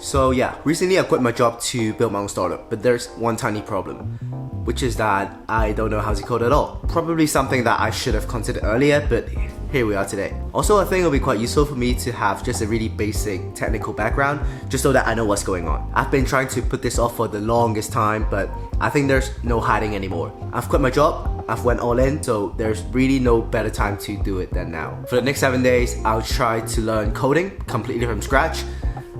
So yeah, recently I quit my job to build my own startup, but there's one tiny problem, which is that I don't know how to code at all. Probably something that I should have considered earlier, but here we are today. Also, I think it'll be quite useful for me to have just a really basic technical background, just so that I know what's going on. I've been trying to put this off for the longest time, but I think there's no hiding anymore. I've quit my job, I've went all in, so there's really no better time to do it than now. For the next 7 days, I'll try to learn coding completely from scratch.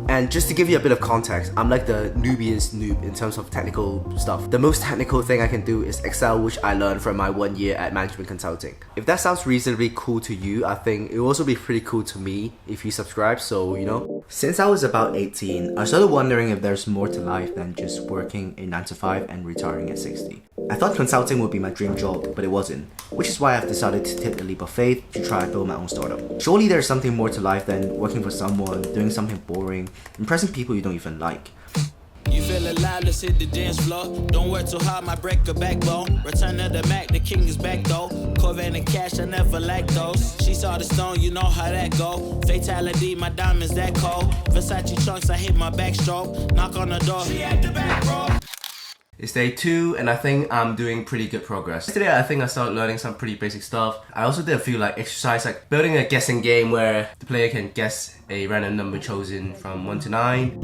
And just to give you a bit of context, I'm like the newbiest noob in terms of technical stuff. The most technical thing I can do is Excel, which I learned from my 1 year at management consulting. If that sounds reasonably cool to you, I think it will also be pretty cool to me if you subscribe, so you know. Since I was about 18, I started wondering if there's more to life than just working a 9 to 5 and retiring at 60. I thought consulting would be my dream job, but it wasn't, which is why I've decided to take the leap of faith to try and build my own startup. Surely there's something more to life than working for someone, doing something boring, impressing people you don't even like. You feel alive, let's hit the dance floor. Don't work too hard, might break a backbone. Return of the Mac, the king is back though. Corvette and cash, I never lack those. She saw the stone, you know how that go. Fatality, my diamonds that cold. Versace trunks, I hit my backstroke. Knock on the door, she at the back, bro. It's day 2 and I think I'm doing pretty good progress. Yesterday I think I started learning some pretty basic stuff. I also did a few exercise, like building a guessing game where the player can guess a random number chosen from 1 to 9.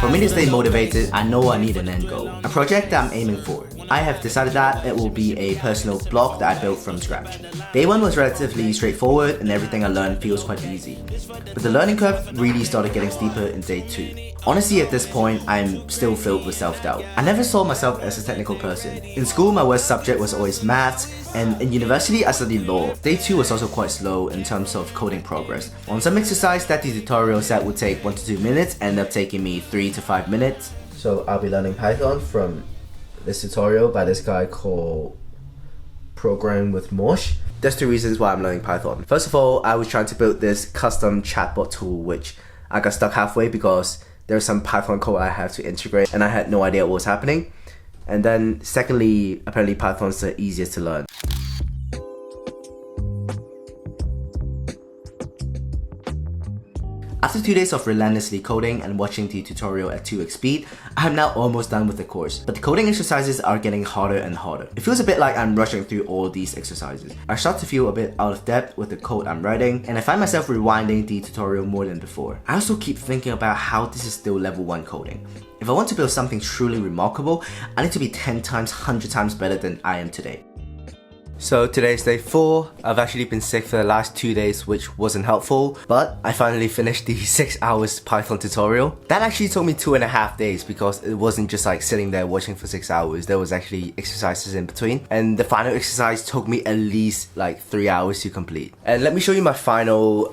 For me to stay motivated, I know I need an end goal. A project that I'm aiming for. I have decided that it will be a personal blog that I built from scratch. Day 1 was relatively straightforward and everything I learned feels quite easy. But the learning curve really started getting steeper in day 2. Honestly, at this point, I'm still filled with self-doubt. I never saw myself as a technical person. In school, my worst subject was always maths, and in university, I studied law. Day 2 was also quite slow in terms of coding progress. On some exercise that the tutorial said would take 1 to 2 minutes, ended up taking me 3 to 5 minutes. So I'll be learning Python from this tutorial by this guy called Programming with Mosh. There's 2 reasons why I'm learning Python. First of all, I was trying to build this custom chatbot tool, which I got stuck halfway because there's some Python code I have to integrate and I had no idea what was happening. And then secondly, apparently Python's the easiest to learn. After 2 days of relentlessly coding and watching the tutorial at 2x speed, I am now almost done with the course, but the coding exercises are getting harder and harder. It feels a bit like I'm rushing through all these exercises. I start to feel a bit out of depth with the code I'm writing, and I find myself rewinding the tutorial more than before. I also keep thinking about how this is still level 1 coding. If I want to build something truly remarkable, I need to be 10 times, 100 times better than I am today. So today's day 4. I've actually been sick for the last 2 days, which wasn't helpful, but I finally finished the 6 hours Python tutorial. That actually took me 2.5 days because it wasn't just like sitting there watching for 6 hours. There was actually exercises in between, and the final exercise took me at least like 3 hours to complete. And let me show you my final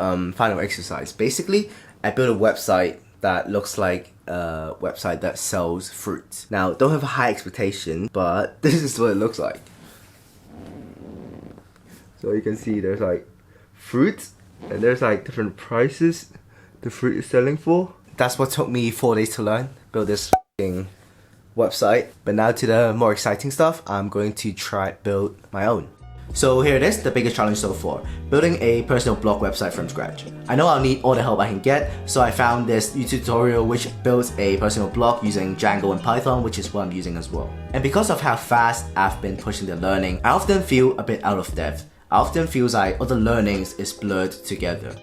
exercise. Basically, I built a website that looks like a website that sells fruits. Now, don't have a high expectation, but this is what it looks like. So you can see there's like fruits and there's like different prices the fruit is selling for. That's what took me 4 days to learn, build this website. But now to the more exciting stuff, I'm going to try build my own. So here it is, the biggest challenge so far, building a personal blog website from scratch. I know I'll need all the help I can get, so I found this YouTube tutorial which builds a personal blog using Django and Python, which is what I'm using as well. And because of how fast I've been pushing the learning, I often feel a bit out of depth. I often feels like all the learnings is blurred together.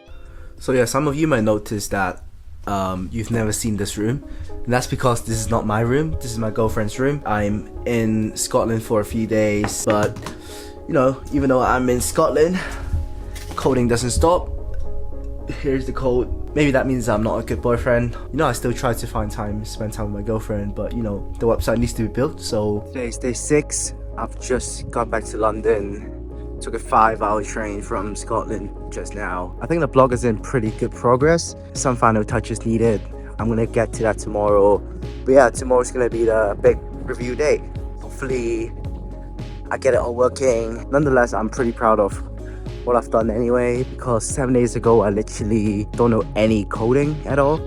So yeah, some of you might notice that you've never seen this room, and that's because this is not my room, this is my girlfriend's room. I'm in Scotland for a few days, but you know, even though I'm in Scotland, coding doesn't stop. Here's the code. Maybe that means I'm not a good boyfriend. You know, I still try to find time, spend time with my girlfriend, but you know, the website needs to be built. So today's day 6. I've just got back to London. Took a 5-hour train from Scotland just now. I think the blog is in pretty good progress. Some final touches needed. I'm gonna get to that tomorrow. But yeah, tomorrow's gonna be the big review day. Hopefully I get it all working. Nonetheless, I'm pretty proud of what I've done anyway, because 7 days ago I literally don't know any coding at all,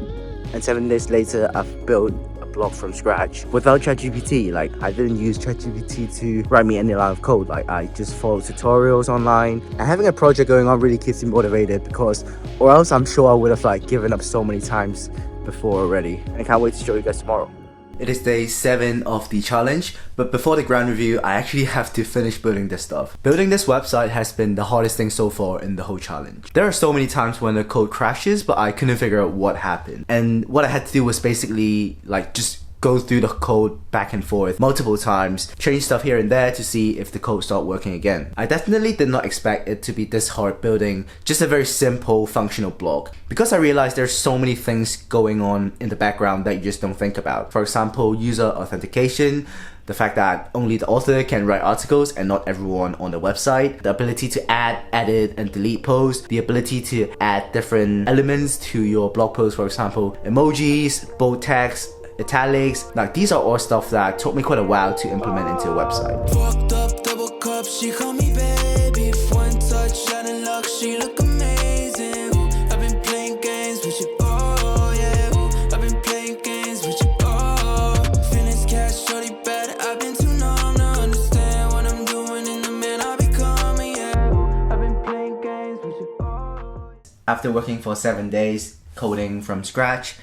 and 7 days later I've built a blog from scratch without ChatGPT. Like, I didn't use ChatGPT to write me any line of code. Like, I just follow tutorials online, and having a project going on really keeps me motivated, because or else I'm sure I would have like given up so many times before already, and I can't wait to show you guys tomorrow. It is day 7 of the challenge, but before the grand review, I actually have to finish building this stuff. Building this website has been the hardest thing so far in the whole challenge. There are so many times when the code crashes, but I couldn't figure out what happened. And what I had to do was basically like just go through the code back and forth multiple times, change stuff here and there to see if the code started working again. I definitely did not expect it to be this hard building just a very simple functional blog, because I realized there's so many things going on in the background that you just don't think about. For example, user authentication, the fact that only the author can write articles and not everyone on the website, the ability to add, edit, and delete posts, the ability to add different elements to your blog post, for example, emojis, bold text, italics. Like, these are all stuff that took me quite a while to implement into a website. Fucked up, double cup, she call me baby. One touch, out of luck, she look amazing. I've been playing games with you, oh yeah. I've been playing games with you, oh. Feelings cash, shorty bad. I've been too numb to understand what I'm doing in the man I becoming, yeah. I've been playing games with you, oh. After working for 7 days, coding from scratch,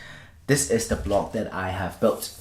this is the blog that I have built.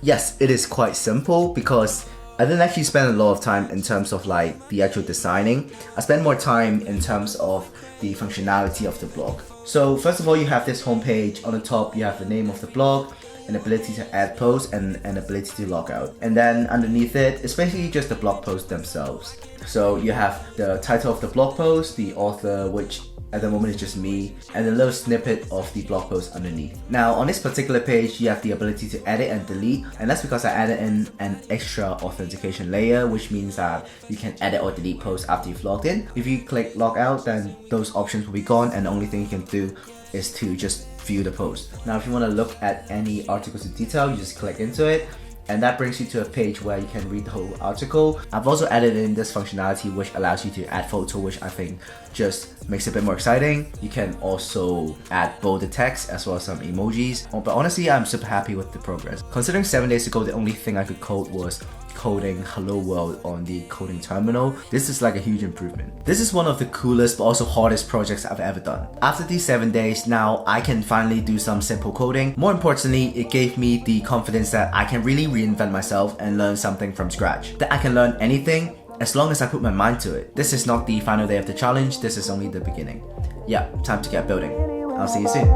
Yes, it is quite simple because I didn't actually spend a lot of time in terms of like the actual designing. I spent more time in terms of the functionality of the blog. So first of all, you have this homepage. On the top, you have the name of the blog, an ability to add posts, and an ability to log out. And then underneath it, it's basically just the blog posts themselves. So you have the title of the blog post, the author, which at the moment it's just me, and a little snippet of the blog post underneath. Now on this particular page, you have the ability to edit and delete, and that's because I added in an extra authentication layer, which means that you can edit or delete posts after you've logged in. If you click log out, then those options will be gone, and the only thing you can do is to just view the post. Now if you want to look at any articles in detail, you just click into it, and that brings you to a page where you can read the whole article. I've also added in this functionality which allows you to add photo, which I think just makes it a bit more exciting. You can also add bolded text as well as some emojis. But honestly, I'm super happy with the progress. Considering 7 days ago, the only thing I could code was coding hello world on the coding terminal, this is like a huge improvement. This is one of the coolest but also hardest projects I've ever done. After these 7 days, now I can finally do some simple coding. More importantly, it gave me the confidence that I can really reinvent myself and learn something from scratch. That I can learn anything as long as I put my mind to it. This is not the final day of the challenge, this is only the beginning. Yeah, time to get building. I'll see you soon.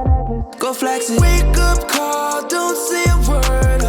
Go flexing. Wake up call, don't say a word.